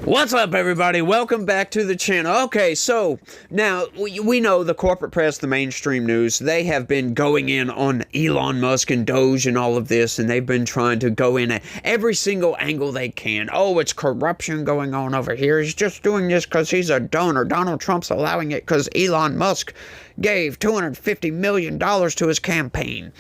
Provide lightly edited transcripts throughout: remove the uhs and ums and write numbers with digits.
What's up, everybody? Welcome back to the channel. Okay, so now we know the corporate press, the mainstream news, they have been going in on Elon Musk and Doge and all of this, and they've been trying to go in at every single angle they can. Oh, it's corruption going on over here. He's just doing this because he's a donor. Donald Trump's allowing it because Elon Musk gave $250 million to his campaign.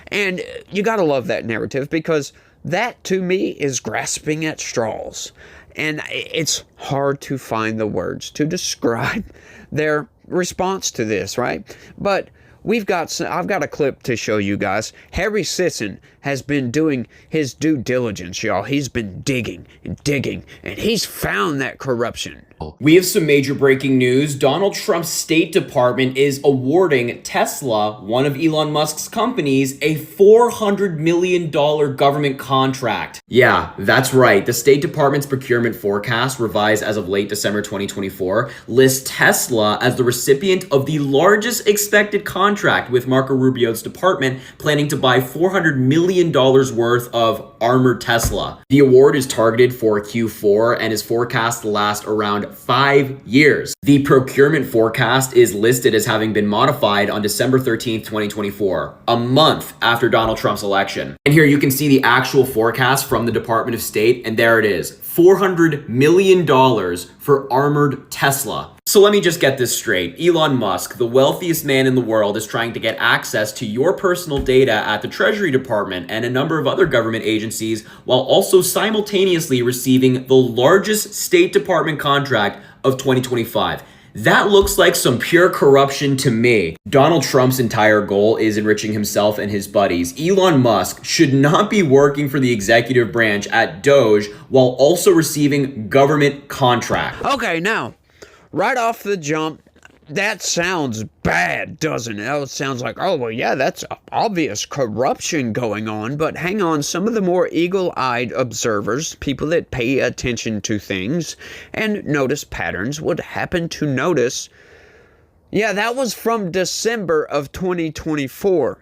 And you gotta love that narrative, because that, to me, is grasping at straws. And it's hard to find the words to describe their response to this, right? But I've got a clip to show you guys. Harry Sisson has been doing his due diligence, y'all. He's been digging and digging, and he's found that corruption. We have some major breaking news. Donald Trump's State Department is awarding Tesla, one of Elon Musk's companies, a $400 million government contract. Yeah, that's right. The State Department's procurement forecast, revised as of late December 2024, lists Tesla as the recipient of the largest expected contract, with Marco Rubio's department planning to buy $400 million worth of armored Tesla. The award is targeted for Q4 and is forecast to last around 5 years. The procurement forecast is listed as having been modified on December 13th, 2024, a month after Donald Trump's election. And here you can see the actual forecast from the Department of State, and there it is, $400 million for armored Tesla. So let me just get this straight. Elon Musk, the wealthiest man in the world, is trying to get access to your personal data at the Treasury Department and a number of other government agencies, while also simultaneously receiving the largest State Department contract of 2025. That looks like some pure corruption to me. Donald Trump's entire goal is enriching himself and his buddies. Elon Musk should not be working for the executive branch at Doge while also receiving government contracts. Okay, now, right off the jump, that sounds bad, doesn't it? It sounds like, oh, well, yeah, that's obvious corruption going on. But hang on, some of the more eagle-eyed observers, people that pay attention to things and notice patterns, would happen to notice, yeah, that was from December of 2024.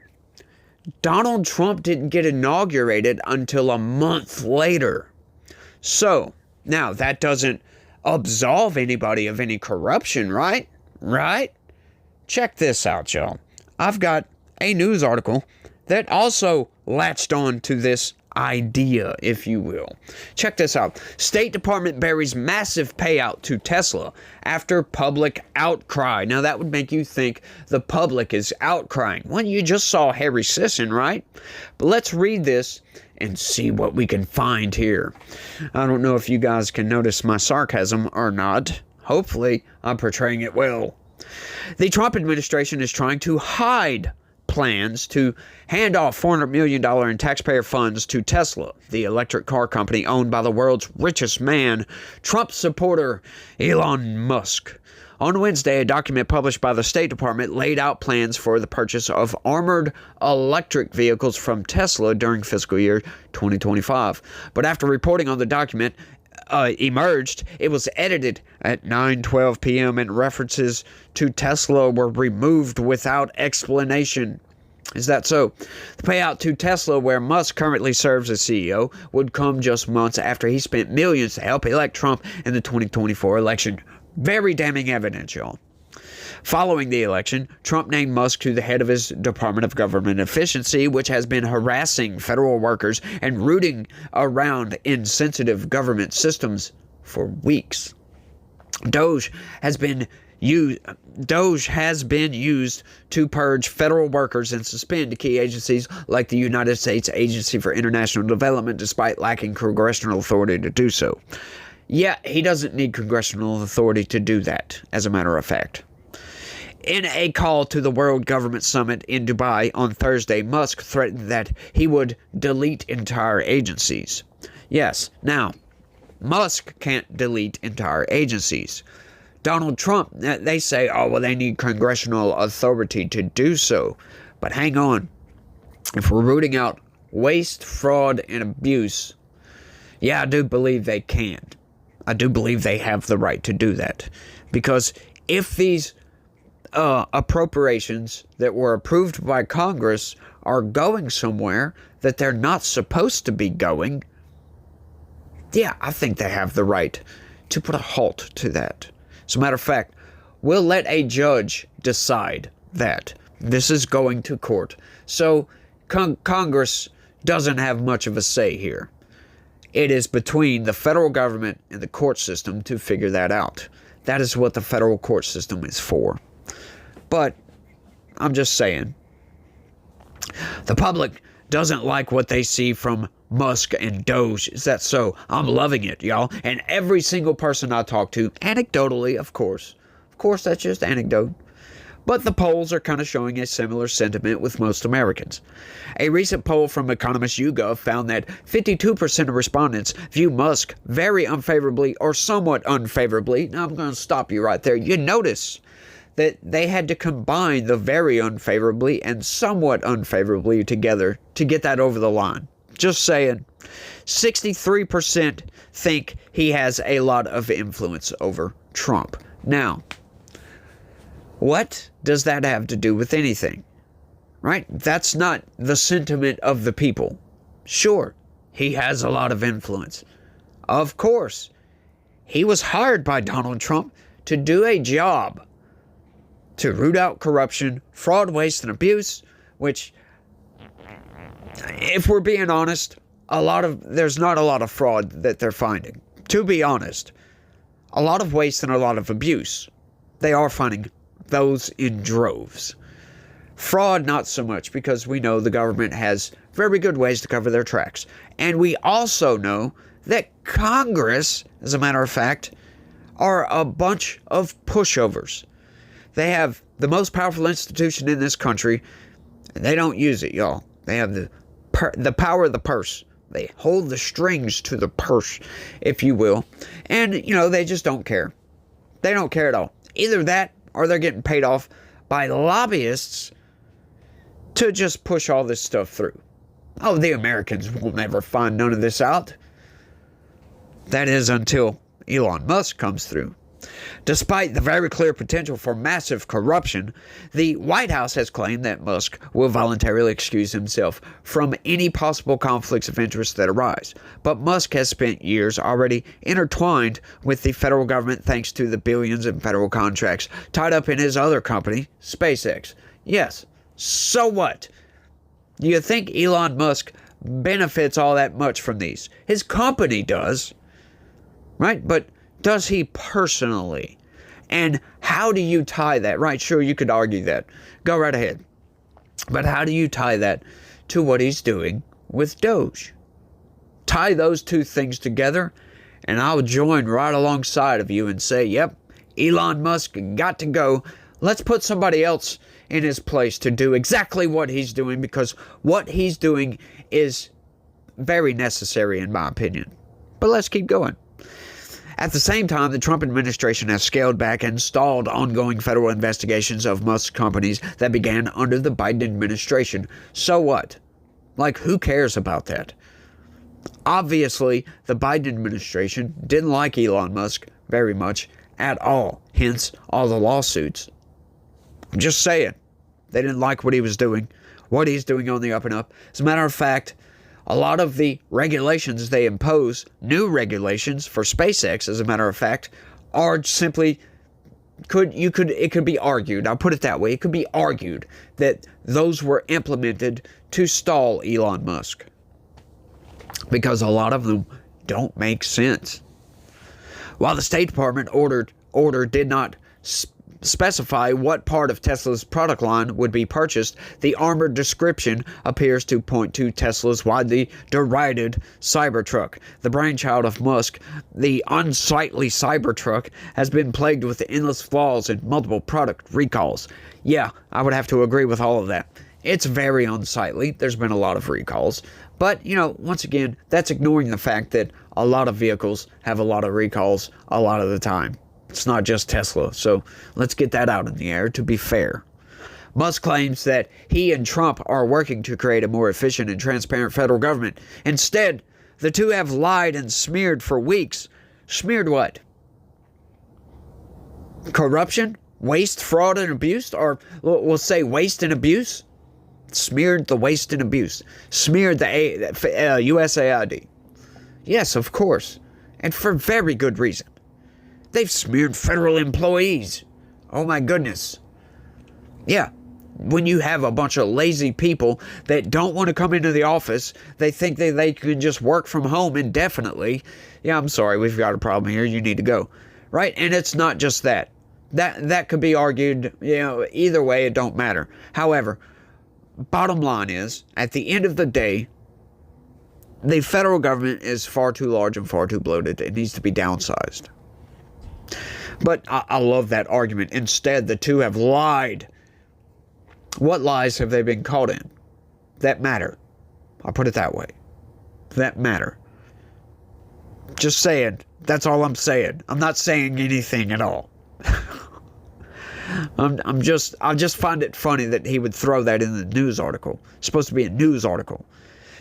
Donald Trump didn't get inaugurated until a month later. So, now, that doesn't absolve anybody of any corruption, right? Right? Check this out, y'all. I've got a news article that also latched on to this idea, if you will. Check this out. State Department buries massive payout to Tesla after public outcry. Now, that would make you think the public is outcrying. Well, you just saw Harry Sisson, right? But let's read this and see what we can find here. I don't know if you guys can notice my sarcasm or not. Hopefully, I'm portraying it well. The Trump administration is trying to hide plans to hand off $400 million in taxpayer funds to Tesla, the electric car company owned by the world's richest man, Trump supporter Elon Musk. On Wednesday, a document published by the State Department laid out plans for the purchase of armored electric vehicles from Tesla during fiscal year 2025. But after reporting on the document emerged, it was edited at 9:12 p.m. and references to Tesla were removed without explanation. Is that so? The payout to Tesla, where Musk currently serves as CEO, would come just months after he spent millions to help elect Trump in the 2024 election. Very damning evidence, y'all. Following the election, Trump named Musk to the head of his Department of Government Efficiency, which has been harassing federal workers and rooting around insensitive government systems for weeks. Doge has been used to purge federal workers and suspend key agencies like the United States Agency for International Development, despite lacking congressional authority to do so. Yeah, he doesn't need congressional authority to do that, as a matter of fact. In a call to the World Government Summit in Dubai on Thursday, Musk threatened that he would delete entire agencies. Yes, now, Musk can't delete entire agencies. Donald Trump, they say, oh, well, they need congressional authority to do so. But hang on. If we're rooting out waste, fraud, and abuse, yeah, I do believe they can. I do believe they have the right to do that. Because if these appropriations that were approved by Congress are going somewhere that they're not supposed to be going, yeah, I think they have the right to put a halt to that. As a matter of fact, we'll let a judge decide that. This is going to court. So Congress doesn't have much of a say here. It is between the federal government and the court system to figure that out. That is what the federal court system is for. But I'm just saying, the public doesn't like what they see from Musk and Doge. Is that so? I'm loving it, y'all. And every single person I talk to, anecdotally, of course, that's just anecdote. But the polls are kind of showing a similar sentiment with most Americans. A recent poll from economist YouGov found that 52% of respondents view Musk very unfavorably or somewhat unfavorably. Now, I'm going to stop you right there. You notice that they had to combine the very unfavorably and somewhat unfavorably together to get that over the line. Just saying. 63% think he has a lot of influence over Trump. Now, what does that have to do with anything? Right? That's not the sentiment of the people. Sure, he has a lot of influence. Of course, he was hired by Donald Trump to do a job to root out corruption, fraud, waste, and abuse, which, if we're being honest, there's not a lot of fraud that they're finding. To be honest, a lot of waste and a lot of abuse. They are finding those in droves. Fraud, not so much, because we know the government has very good ways to cover their tracks. And we also know that Congress, as a matter of fact, are a bunch of pushovers. They have the most powerful institution in this country, and they don't use it, y'all. They have the power of the purse. They hold the strings to the purse, if you will. And, they just don't care. They don't care at all. Either that, or they're getting paid off by lobbyists to just push all this stuff through. Oh, the Americans will never find none of this out. That is until Elon Musk comes through. Despite the very clear potential for massive corruption, the White House has claimed that Musk will voluntarily excuse himself from any possible conflicts of interest that arise. But Musk has spent years already intertwined with the federal government thanks to the billions in federal contracts tied up in his other company, SpaceX. Yes, so what? Do you think Elon Musk benefits all that much from these? His company does, right? But does he personally? And how do you tie that? Right, sure, you could argue that. Go right ahead. But how do you tie that to what he's doing with Doge? Tie those two things together, and I'll join right alongside of you and say, yep, Elon Musk got to go. Let's put somebody else in his place to do exactly what he's doing, because what he's doing is very necessary in my opinion. But let's keep going. At the same time, the Trump administration has scaled back and stalled ongoing federal investigations of Musk companies that began under the Biden administration. So what? Like, who cares about that? Obviously, the Biden administration didn't like Elon Musk very much at all. Hence, all the lawsuits. I'm just saying. They didn't like what he was doing, what he's doing on the up and up. As a matter of fact, a lot of the regulations they impose, new regulations for SpaceX, as a matter of fact, are simply, it could be argued, I'll put it that way, it could be argued that those were implemented to stall Elon Musk. Because a lot of them don't make sense. While the State Department order did not specify what part of Tesla's product line would be purchased, the armored description appears to point to Tesla's widely derided Cybertruck. The brainchild of Musk, the unsightly Cybertruck has been plagued with endless flaws and multiple product recalls. Yeah, I would have to agree with all of that. It's very unsightly. There's been a lot of recalls. But, once again, that's ignoring the fact that a lot of vehicles have a lot of recalls a lot of the time. It's not just Tesla, so let's get that out in the air to be fair. Musk claims that he and Trump are working to create a more efficient and transparent federal government. Instead, the two have lied and smeared for weeks. Smeared what? Corruption? Waste, fraud, and abuse? Or we'll say waste and abuse? Smeared the waste and abuse. Smeared the USAID. Yes, of course. And for very good reason. They've smeared federal employees. Oh my goodness. Yeah. When you have a bunch of lazy people that don't want to come into the office, they think that they can just work from home indefinitely. Yeah, I'm sorry, we've got a problem here. You need to go. Right? And it's not just that. That could be argued, either way, it don't matter. However, bottom line is, at the end of the day, the federal government is far too large and far too bloated. It needs to be downsized. But I love that argument. Instead, the two have lied. What lies have they been caught in? That matter. I'll put it that way. That matter. Just saying. That's all I'm saying. I'm not saying anything at all. I just find it funny that he would throw that in the news article. It's supposed to be a news article.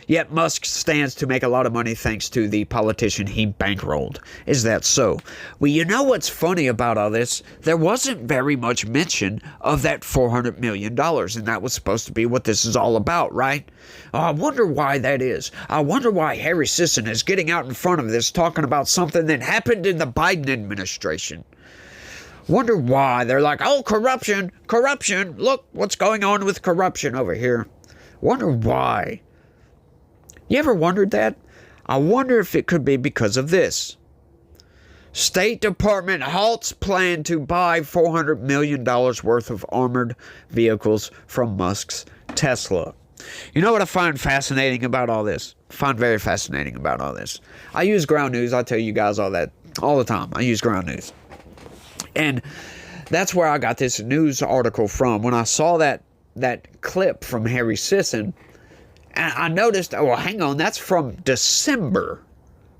Yet Musk stands to make a lot of money thanks to the politician he bankrolled. Is that so? Well, you know what's funny about all this? There wasn't very much mention of that $400 million, and that was supposed to be what this is all about, right? Oh, I wonder why that is. I wonder why Harry Sisson is getting out in front of this talking about something that happened in the Biden administration. Wonder why. They're like, oh, corruption, corruption. Look what's going on with corruption over here. Wonder why. You ever wondered that? I wonder if it could be because of this. State Department halts plan to buy $400 million worth of armored vehicles from Musk's Tesla. You know what I find fascinating about all this? Very fascinating about all this. I use ground news. I tell you guys all that all the time. I use ground news. And that's where I got this news article from. When I saw that clip from Harry Sisson, and I noticed, oh, well, hang on, that's from December.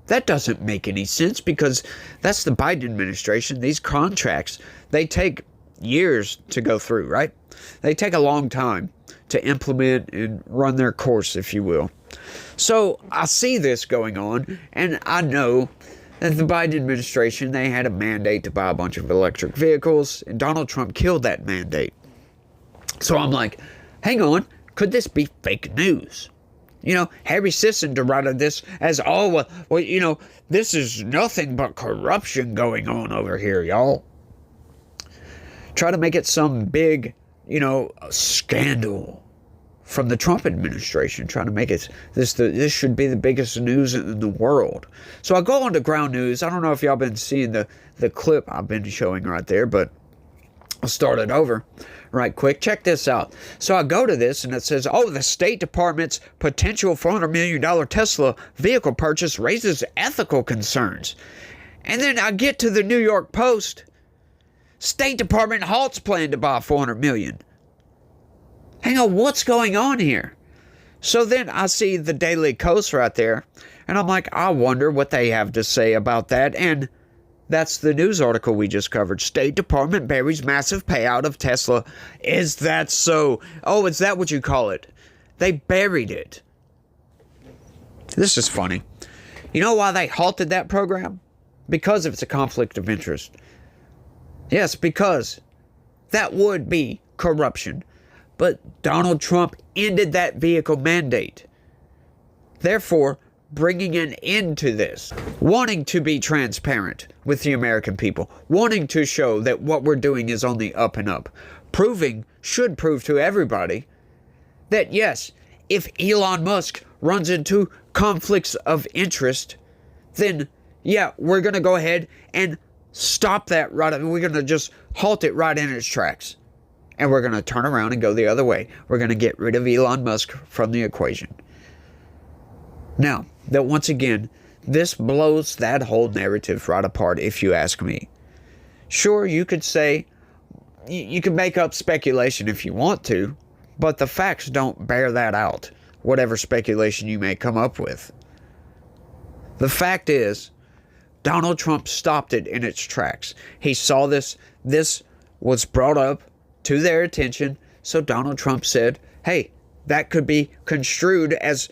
That doesn't make any sense because that's the Biden administration. These contracts, they take years to go through, right? They take a long time to implement and run their course, if you will. So I see this going on, and I know that the Biden administration, they had a mandate to buy a bunch of electric vehicles, and Donald Trump killed that mandate. So I'm like, hang on. Could this be fake news? Harry Sisson derided this as, well, this is nothing but corruption going on over here, y'all. Try to make it some big, scandal from the Trump administration, trying to make it this should be the biggest news in the world. So I go on to ground news. I don't know if y'all been seeing the clip I've been showing right there, but I'll start it over right quick. Check this out. So I go to this and it says, the State Department's potential $400 million Tesla vehicle purchase raises ethical concerns. And then I get to the New York Post. State Department halts plan to buy $400 million. Hang on, what's going on here? So then I see the Daily Kos right there, and I'm like, I wonder what they have to say about that. And that's the news article we just covered. State Department buries massive payout of Tesla. Is that so? Oh, is that what you call it? They buried it. This is funny. You know why they halted that program? Because it's a conflict of interest. Yes, because that would be corruption. But Donald Trump ended that vehicle mandate. Therefore, bringing an end to this, wanting to be transparent with the American people, wanting to show that what we're doing is on the up and up, should prove to everybody that yes, if Elon Musk runs into conflicts of interest, then yeah, we're going to go ahead and stop that right. We're going to just halt it right in its tracks. And we're going to turn around and go the other way. We're going to get rid of Elon Musk from the equation. Now, that once again, this blows that whole narrative right apart, if you ask me. Sure, you could say, you can make up speculation if you want to, but the facts don't bear that out, whatever speculation you may come up with. The fact is, Donald Trump stopped it in its tracks. He saw this was brought up to their attention, so Donald Trump said, hey, that could be construed as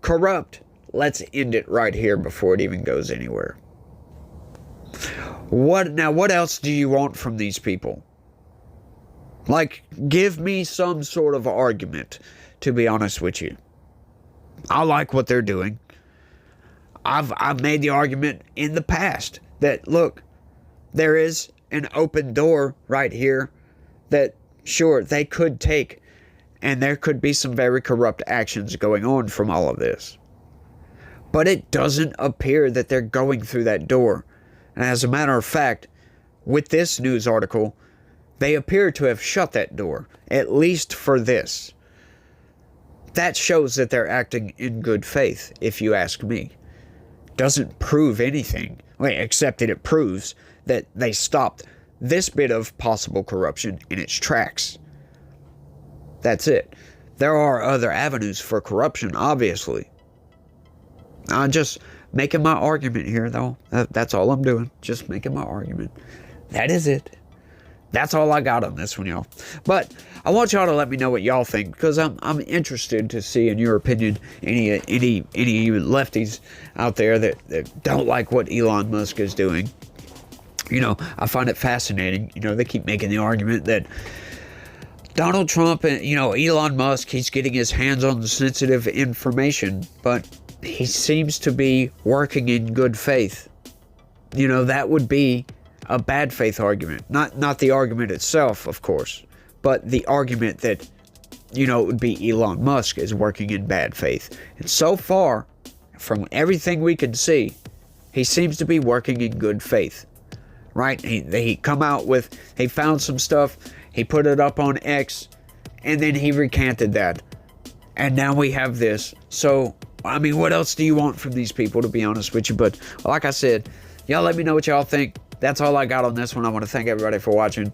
corrupt. Let's end it right here before it even goes anywhere. What else do you want from these people? Like, give me some sort of argument, to be honest with you. I like what they're doing. I've made the argument in the past that, look, there is an open door right here that, sure, they could take, and there could be some very corrupt actions going on from all of this. But it doesn't appear that they're going through that door. And as a matter of fact, with this news article, they appear to have shut that door, at least for this. That shows that they're acting in good faith, if you ask me. Doesn't prove anything, except that it proves that they stopped this bit of possible corruption in its tracks. That's it. There are other avenues for corruption, obviously. I'm just making my argument here, though. That's all I'm doing. Just making my argument. That is it. That's all I got on this one, y'all. But I want y'all to let me know what y'all think, because I'm interested to see, in your opinion, any lefties out there that don't like what Elon Musk is doing. I find it fascinating. They keep making the argument that Donald Trump and, Elon Musk, he's getting his hands on the sensitive information, but he seems to be working in good faith. That would be a bad faith argument. Not the argument itself, of course, but the argument that, it would be Elon Musk is working in bad faith. And so far, from everything we can see, he seems to be working in good faith. Right? He come out with, he found some stuff, he put it up on X, and then he recanted that. And now we have this. So, what else do you want from these people, to be honest with you? But like I said, y'all let me know what y'all think. That's all I got on this one. I want to thank everybody for watching.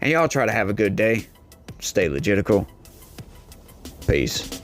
And y'all try to have a good day. Stay legitical. Peace.